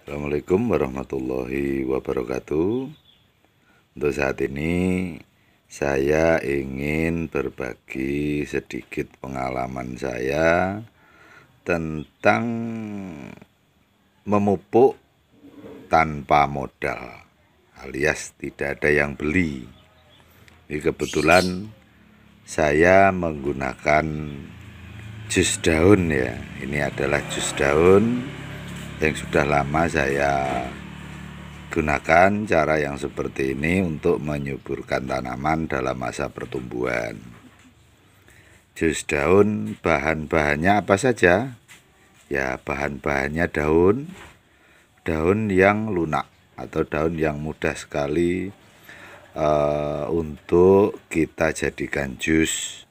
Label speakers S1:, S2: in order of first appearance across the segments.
S1: Assalamualaikum warahmatullahi wabarakatuh. Untuk saat ini saya ingin berbagi sedikit pengalaman saya tentang memupuk tanpa modal, alias tidak ada yang beli. Ini kebetulan saya menggunakan jus daun ya. Ini adalah jus daun yang sudah lama saya gunakan cara yang seperti ini untuk menyuburkan tanaman dalam masa pertumbuhan. Jus daun bahan-bahannya apa saja? Ya, bahan-bahannya daun yang lunak atau daun yang mudah sekali untuk kita jadikan jus.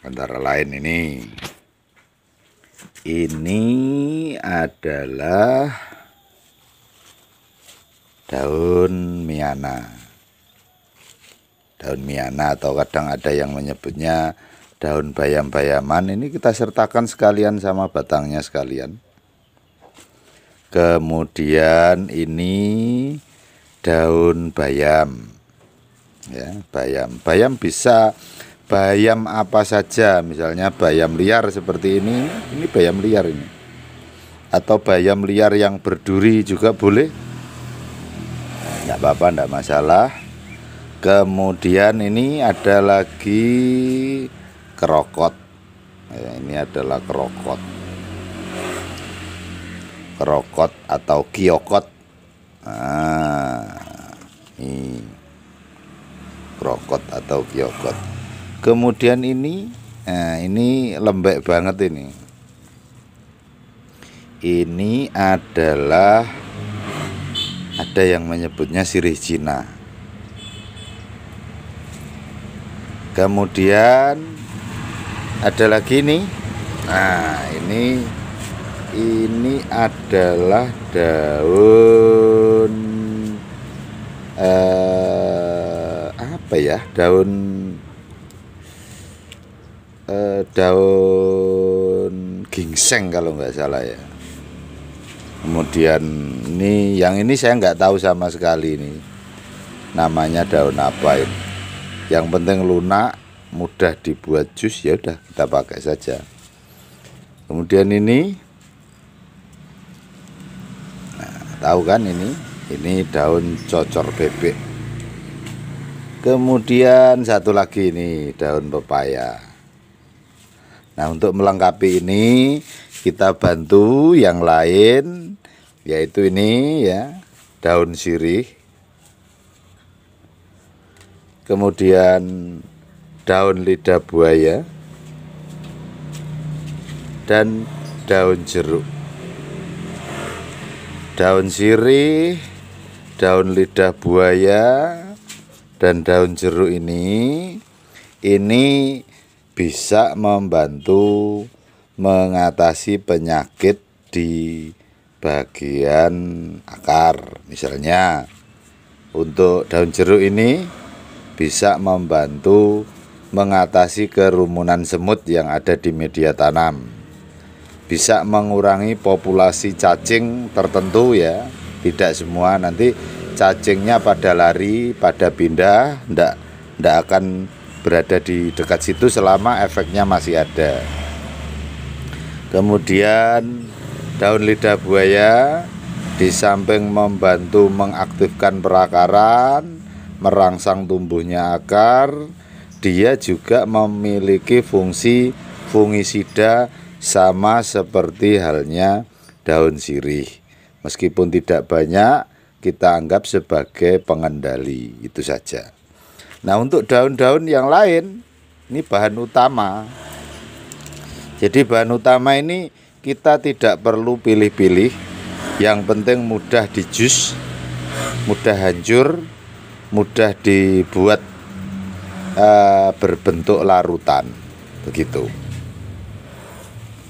S1: Antara lain ini adalah daun miana. Daun miana atau kadang ada yang menyebutnya daun bayam-bayaman. Ini kita sertakan sekalian sama batangnya sekalian. Kemudian ini daun bayam. Ya, bayam bisa bayam apa saja, misalnya bayam liar seperti ini bayam liar ini. Atau bayam liar yang berduri juga boleh. Enggak apa-apa, enggak masalah. Kemudian ini ada lagi kerokot. Ya, ini adalah kerokot. Kerokot atau kiokot. Ini kerokot atau kiokot. Kemudian ini lembek banget ini. Ini adalah ada yang menyebutnya sirih Cina. Kemudian ada lagi nih. Nah, ini adalah daun apa ya? Daun gingseng kalau nggak salah ya. Kemudian ini saya nggak tahu sama sekali ini namanya daun apa ini. Yang penting lunak, mudah dibuat jus, ya udah kita pakai saja. Kemudian ini, tahu kan ini daun cocor bebek. Kemudian satu lagi ini daun pepaya. Nah, untuk melengkapi ini kita bantu yang lain, yaitu ini ya, daun sirih. Kemudian daun lidah buaya dan daun jeruk. Daun sirih, daun lidah buaya dan daun jeruk ini bisa membantu mengatasi penyakit di bagian akar. Misalnya untuk daun jeruk ini bisa membantu mengatasi kerumunan semut yang ada di media tanam. Bisa mengurangi populasi cacing tertentu ya. Tidak semua, nanti cacingnya pada lari, pada pindah, ndak akan berada di dekat situ selama efeknya masih ada. Kemudian daun lidah buaya di samping membantu mengaktifkan perakaran, merangsang tumbuhnya akar, dia juga memiliki fungsi fungisida sama seperti halnya daun sirih. Meskipun tidak banyak, kita anggap sebagai pengendali, itu saja. Nah, untuk daun-daun yang lain, ini bahan utama. Jadi bahan utama ini kita tidak perlu pilih-pilih. Yang penting mudah dijus, mudah hancur, mudah dibuat berbentuk larutan. Begitu.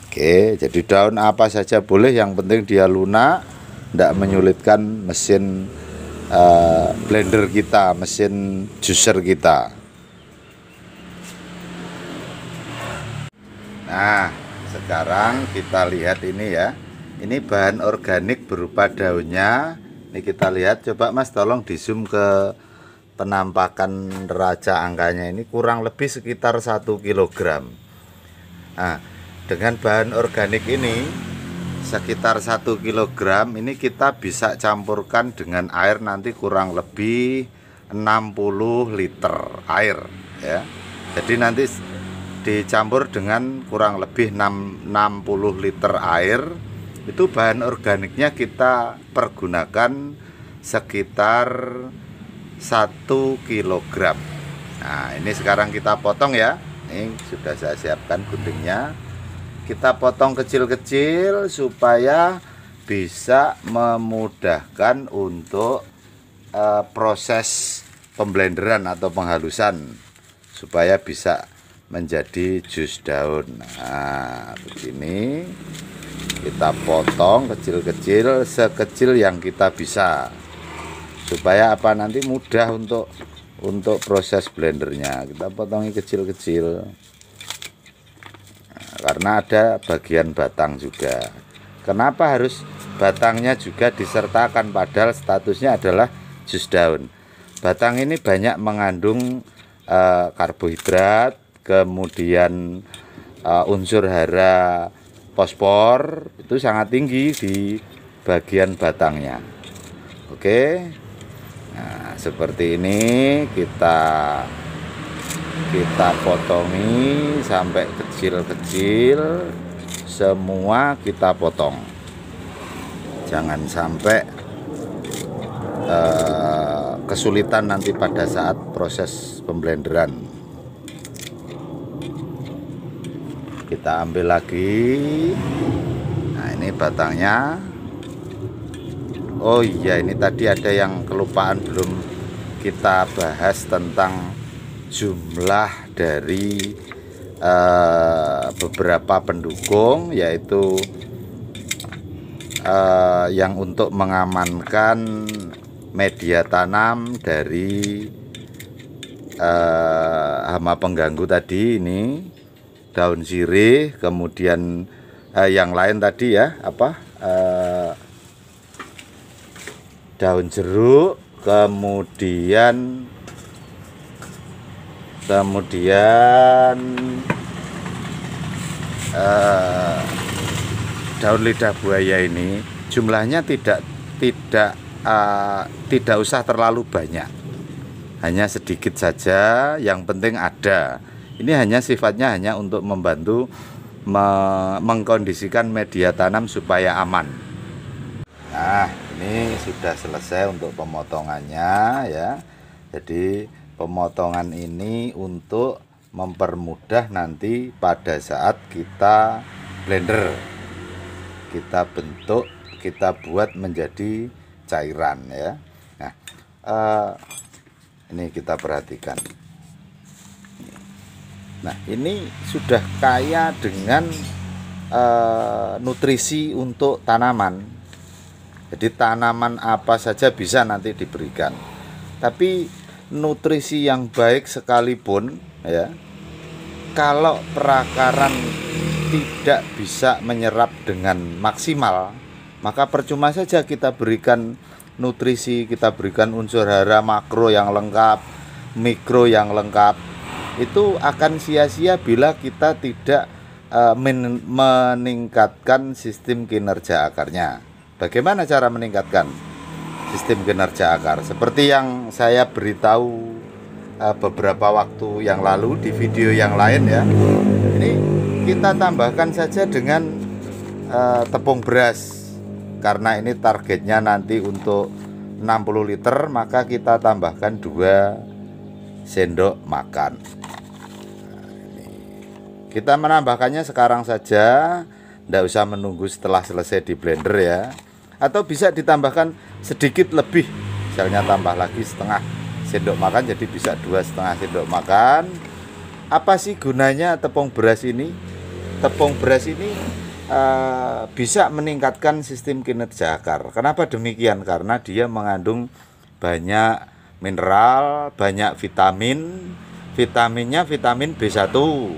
S1: Oke, jadi daun apa saja boleh, yang penting dia lunak, tidak menyulitkan mesin blender kita, mesin juicer kita. Nah, sekarang kita lihat ini ya. Ini bahan organik berupa daunnya. Ini kita lihat, coba Mas tolong di zoom ke penampakan raja angkanya. Ini kurang lebih sekitar 1 kilogram. Nah, dengan bahan organik ini sekitar 1 kilogram ini kita bisa campurkan dengan air nanti kurang lebih 60 liter air ya. Jadi nanti dicampur dengan kurang lebih 60 liter air. Itu bahan organiknya kita pergunakan sekitar 1 kilogram. Nah, ini sekarang kita potong ya. Ini sudah saya siapkan guntingnya. Kita potong kecil-kecil supaya bisa memudahkan untuk proses pemblenderan atau penghalusan, supaya bisa menjadi jus daun. Nah, begini kita potong kecil-kecil, sekecil yang kita bisa, supaya apa, nanti mudah untuk proses blendernya. Kita potongnya kecil-kecil. Nah, karena ada bagian batang juga. Kenapa harus batangnya juga disertakan, padahal statusnya adalah jus daun? Batang ini banyak mengandung karbohidrat, kemudian unsur hara fosfor itu sangat tinggi di bagian batangnya. Oke. Nah, seperti ini kita potongi sampai kecil-kecil, semua kita potong. Jangan sampai kesulitan nanti pada saat proses pemblenderan. Kita ambil lagi. Nah, ini batangnya. Oh iya, ini tadi ada yang kelupaan, belum kita bahas tentang jumlah dari beberapa pendukung, yaitu yang untuk mengamankan media tanam dari hama pengganggu tadi. Ini daun sirih, kemudian yang lain tadi ya, daun jeruk, kemudian daun lidah buaya. Ini jumlahnya tidak usah terlalu banyak, hanya sedikit saja, yang penting ada. Ini hanya sifatnya hanya untuk membantu mengkondisikan media tanam supaya aman. Nah, ini sudah selesai untuk pemotongannya ya. Jadi pemotongan ini untuk mempermudah nanti pada saat kita blender, kita bentuk, kita buat menjadi cairan ya. Nah, ini kita perhatikan. Nah, ini sudah kaya dengan nutrisi untuk tanaman. Jadi tanaman apa saja bisa nanti diberikan. Tapi nutrisi yang baik sekalipun ya, kalau perakaran tidak bisa menyerap dengan maksimal, maka percuma saja kita berikan nutrisi, kita berikan unsur hara makro yang lengkap, mikro yang lengkap. Itu akan sia-sia bila kita tidak meningkatkan sistem kinerja akarnya. Bagaimana cara meningkatkan sistem kinerja akar? Seperti yang saya beritahu beberapa waktu yang lalu di video yang lain ya. Ini kita tambahkan saja dengan tepung beras. Karena ini targetnya nanti untuk 60 liter, maka kita tambahkan 2 sendok makan. Kita menambahkannya sekarang saja, tidak usah menunggu setelah selesai di blender ya. Atau bisa ditambahkan sedikit lebih, misalnya tambah lagi setengah sendok makan, jadi bisa 2,5 sendok makan. Apa sih gunanya tepung beras ini? Tepung beras ini bisa meningkatkan sistem kinerja akar. Kenapa demikian? Karena dia mengandung banyak mineral, banyak vitamin. Vitaminnya vitamin B1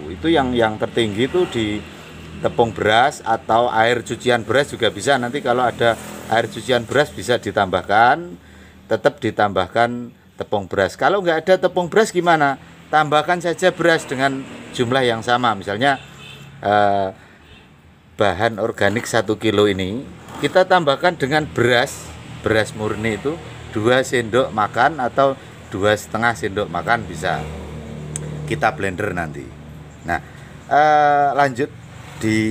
S1: itu yang tertinggi itu di tepung beras atau air cucian beras juga bisa. Nanti kalau ada air cucian beras bisa ditambahkan, tetap ditambahkan tepung beras. Kalau nggak ada tepung beras gimana? Tambahkan saja beras dengan jumlah yang sama. Misalnya bahan organik 1 kilo ini kita tambahkan dengan beras murni itu 2 sendok makan atau 2,5 sendok makan, bisa kita blender nanti. Nah, lanjut di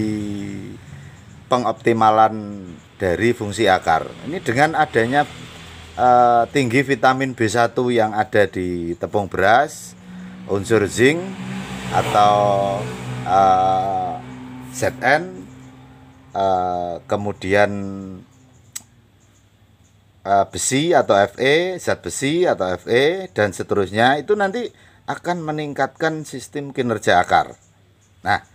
S1: pengoptimalan dari fungsi akar. Ini dengan adanya tinggi vitamin B1 yang ada di tepung beras, unsur zinc atau Zn, kemudian besi atau Fe, zat besi atau Fe, dan seterusnya, itu nanti akan meningkatkan sistem kinerja akar. Nah,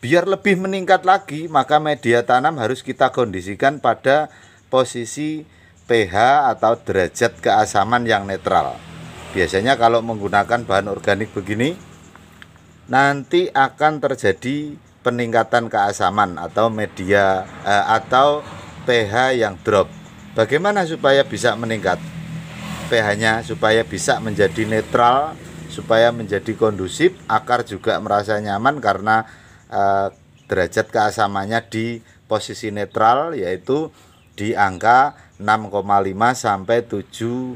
S1: biar lebih meningkat lagi, maka media tanam harus kita kondisikan pada posisi pH atau derajat keasaman yang netral. Biasanya kalau menggunakan bahan organik begini, nanti akan terjadi peningkatan keasaman atau media atau pH yang drop. Bagaimana supaya bisa meningkat pH-nya, supaya bisa menjadi netral, supaya menjadi kondusif, akar juga merasa nyaman karena derajat keasamannya di posisi netral, yaitu di angka 6,5 sampai 7,5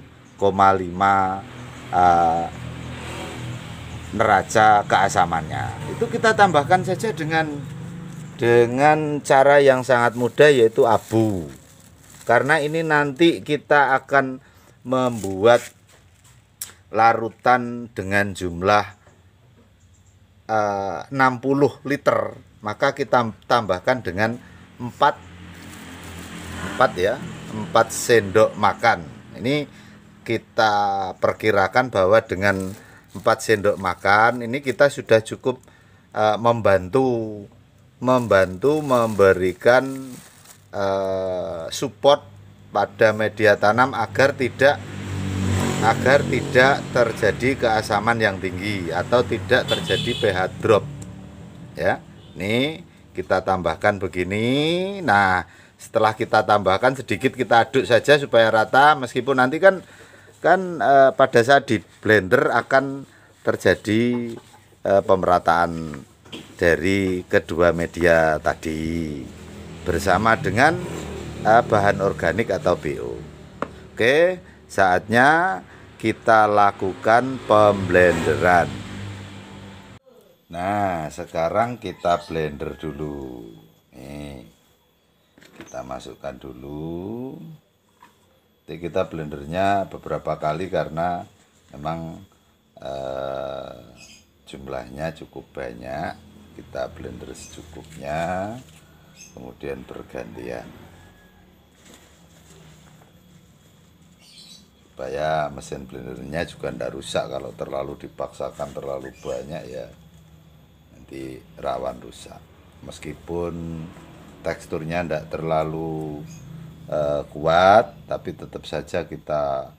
S1: neraca keasamannya. Itu kita tambahkan saja dengan cara yang sangat mudah, yaitu abu. Karena ini nanti kita akan membuat larutan dengan jumlah 60 liter, maka kita tambahkan dengan 4 sendok makan. Ini kita perkirakan bahwa dengan 4 sendok makan ini kita sudah cukup membantu memberikan support pada media tanam agar tidak terjadi keasaman yang tinggi atau tidak terjadi pH drop. Ya, ini kita tambahkan begini. Nah, setelah kita tambahkan sedikit, kita aduk saja supaya rata. Meskipun nanti kan pada saat di blender akan terjadi pemerataan dari kedua media tadi bersama dengan bahan organik atau BO. Oke, saatnya kita lakukan pemblenderan. Nah, sekarang kita blender dulu. Nih, kita masukkan dulu. Jadi kita blendernya beberapa kali karena memang jumlahnya cukup banyak. Kita blender secukupnya, kemudian bergantian supaya mesin blendernya juga tidak rusak. Kalau terlalu dipaksakan terlalu banyak, ya nanti rawan rusak. Meskipun teksturnya tidak terlalu kuat, tapi tetap saja kita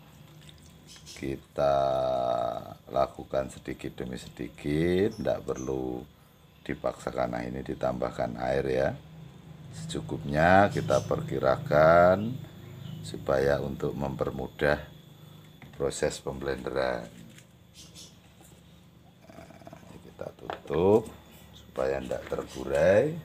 S1: lakukan sedikit demi sedikit, tidak perlu dipaksakan. Nah, ini ditambahkan air ya, secukupnya kita perkirakan supaya untuk mempermudah proses pemblenderan. Nah, ini kita tutup supaya tidak terburai.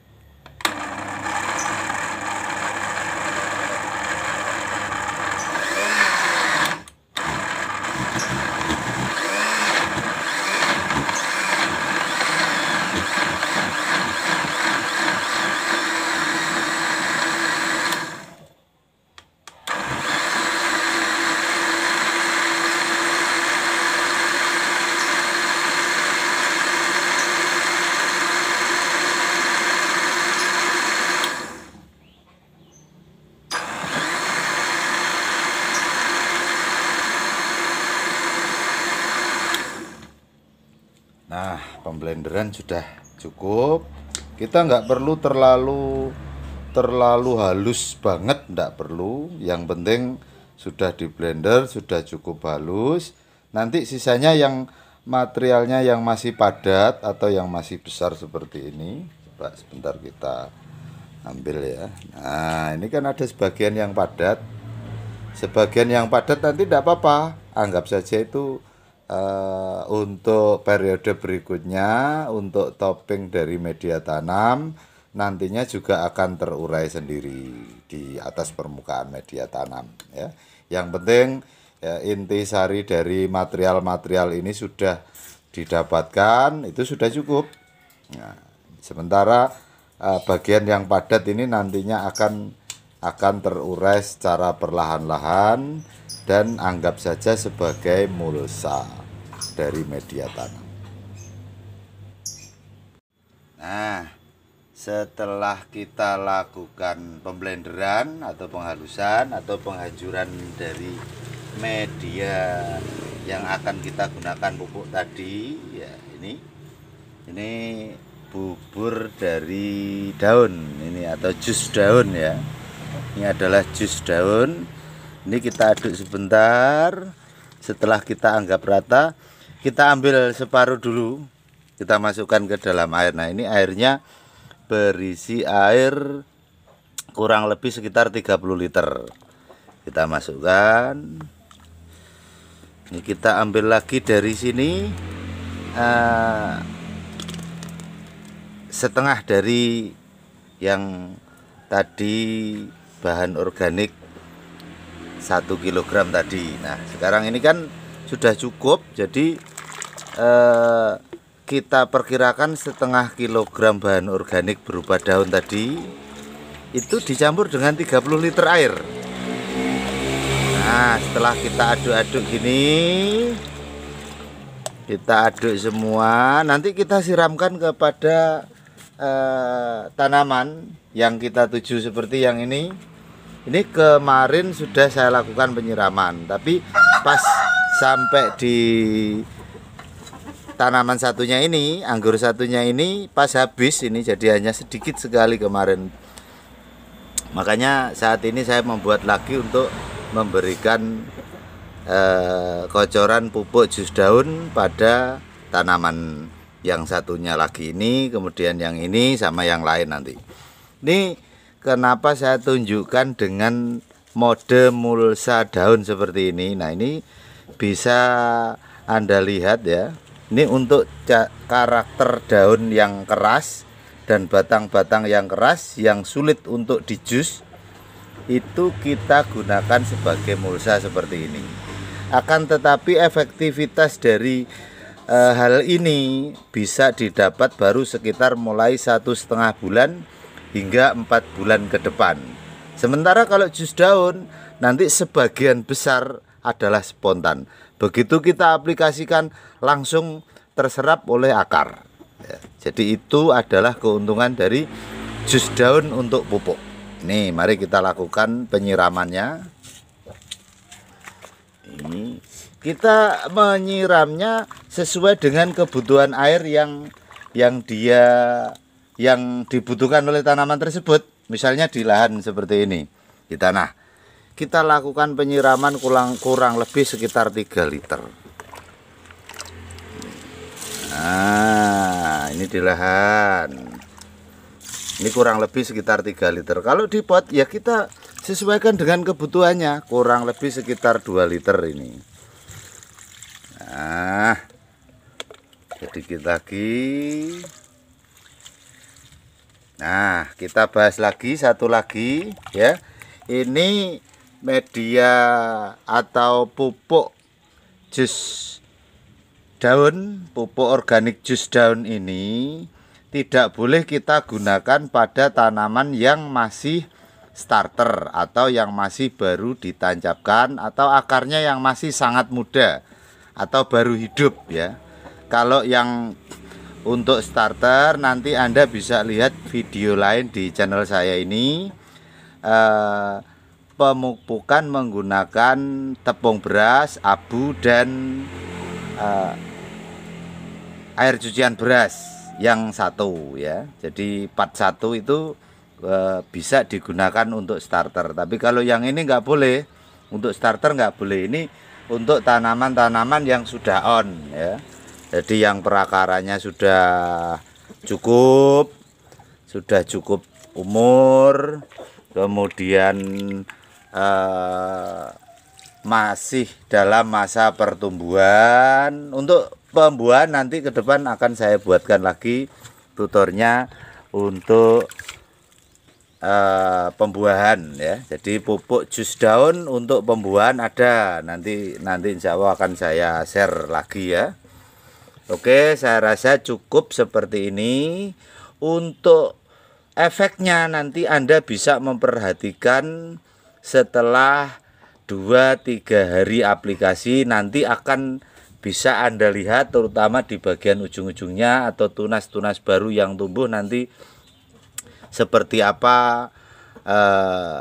S1: Nah, pemblenderan sudah cukup. Kita nggak perlu terlalu halus banget, nggak perlu. Yang penting sudah di blender, sudah cukup halus. Nanti sisanya yang materialnya yang masih padat atau yang masih besar seperti ini, coba sebentar kita ambil ya. Nah ini kan ada sebagian yang padat, sebagian yang padat nanti tidak apa-apa, anggap saja itu untuk periode berikutnya, untuk topping dari media tanam nantinya juga akan terurai sendiri di atas permukaan media tanam ya. Yang penting ya, inti sari dari material-material ini sudah didapatkan, itu sudah cukup. Nah, sementara bagian yang padat ini nantinya akan terurai secara perlahan-lahan dan anggap saja sebagai mulsa dari media tanam. Nah, setelah kita lakukan pemblenderan atau penghalusan atau penghancuran dari media yang akan kita gunakan pupuk tadi ya, ini bubur dari daun ini atau jus daun ya. Ini adalah jus daun. Ini kita aduk sebentar. Setelah kita anggap rata, kita ambil separuh dulu, kita masukkan ke dalam air. Nah ini airnya berisi air kurang lebih sekitar 30 liter. Kita masukkan. Ini kita ambil lagi dari sini setengah dari yang tadi bahan organik 1 kg tadi. Nah sekarang ini kan sudah cukup, jadi kita perkirakan setengah kilogram bahan organik berupa daun tadi itu dicampur dengan 30 liter air. Nah setelah kita aduk-aduk gini, kita aduk semua, nanti kita siramkan kepada tanaman yang kita tuju seperti yang ini. Ini kemarin sudah saya lakukan penyiraman, tapi pas sampai di tanaman satunya ini, anggur satunya ini pas habis ini, jadi hanya sedikit sekali kemarin. Makanya saat ini saya membuat lagi untuk memberikan kocoran pupuk jus daun pada tanaman yang satunya lagi ini, kemudian yang ini sama yang lain nanti. Ini kenapa saya tunjukkan dengan mode mulsa daun seperti ini. Nah ini bisa Anda lihat ya. Ini untuk karakter daun yang keras dan batang-batang yang keras yang sulit untuk dijus, itu kita gunakan sebagai mulsa seperti ini. Akan tetapi efektivitas dari hal ini bisa didapat baru sekitar mulai 1,5 bulan hingga 4 bulan ke depan. Sementara kalau jus daun nanti sebagian besar adalah spontan. Begitu kita aplikasikan langsung terserap oleh akar ya. Jadi itu adalah keuntungan dari jus daun untuk pupuk. Nih mari kita lakukan penyiramannya. Ini kita menyiramnya sesuai dengan kebutuhan air yang dibutuhkan oleh tanaman tersebut. Misalnya di lahan seperti ini di tanah, kita lakukan penyiraman kurang lebih sekitar 3 liter. Nah ini di lahan ini kurang lebih sekitar 3 liter. Kalau di pot ya kita sesuaikan dengan kebutuhannya, kurang lebih sekitar 2 liter ini. Nah sedikit lagi. Nah kita bahas lagi satu lagi ya. Ini media atau pupuk jus daun, pupuk organik jus daun ini tidak boleh kita gunakan pada tanaman yang masih starter atau yang masih baru ditancapkan atau akarnya yang masih sangat muda atau baru hidup ya. Kalau yang untuk starter nanti Anda bisa lihat video lain di channel saya ini, pemupukan menggunakan tepung beras, abu dan air cucian beras yang satu ya. Jadi part 1 itu bisa digunakan untuk starter. Tapi kalau yang ini nggak boleh, untuk starter nggak boleh. Ini untuk tanaman-tanaman yang sudah on ya. Jadi yang perakarannya sudah cukup, sudah cukup umur, kemudian masih dalam masa pertumbuhan. Untuk pembuahan nanti ke depan akan saya buatkan lagi tutornya untuk pembuahan ya. Jadi pupuk jus daun untuk pembuahan ada, nanti insya Allah akan saya share lagi ya. Oke, saya rasa cukup seperti ini. Untuk efeknya nanti Anda bisa memperhatikan setelah 2-3 hari aplikasi, nanti akan bisa Anda lihat terutama di bagian ujung-ujungnya atau tunas-tunas baru yang tumbuh nanti seperti apa.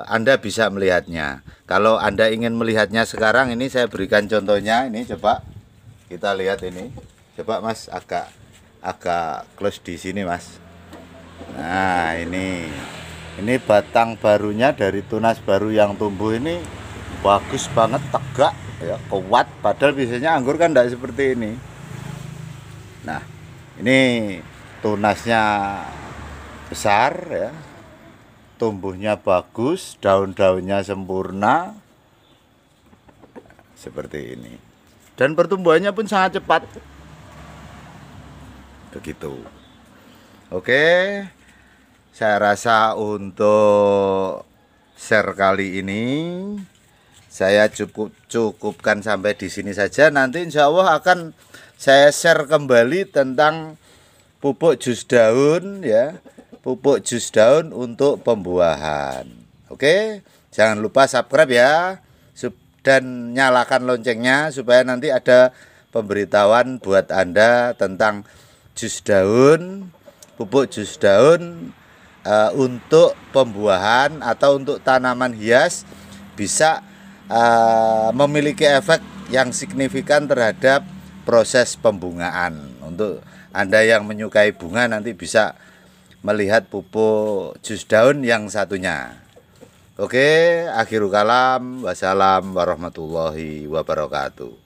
S1: Anda bisa melihatnya. Kalau Anda ingin melihatnya sekarang, ini saya berikan contohnya. Ini coba kita lihat ini. Coba Mas agak close di sini Mas. Nah ini batang barunya dari tunas baru yang tumbuh ini bagus banget, tegak ya, kuat. Padahal biasanya anggur kan tidak seperti ini. Nah ini tunasnya besar ya, tumbuhnya bagus, daun-daunnya sempurna seperti ini, dan pertumbuhannya pun sangat cepat begitu. Oke, saya rasa untuk share kali ini saya cukupkan sampai di sini saja. Nanti insya Allah akan saya share kembali tentang pupuk jus daun ya, pupuk jus daun untuk pembuahan. Oke, jangan lupa subscribe ya, dan nyalakan loncengnya supaya nanti ada pemberitahuan buat Anda tentang jus daun, pupuk jus daun untuk pembuahan atau untuk tanaman hias, bisa memiliki efek yang signifikan terhadap proses pembungaan. Untuk Anda yang menyukai bunga nanti bisa melihat pupuk jus daun yang satunya. Oke, akhirul kalam, wassalam warahmatullahi wabarakatuh.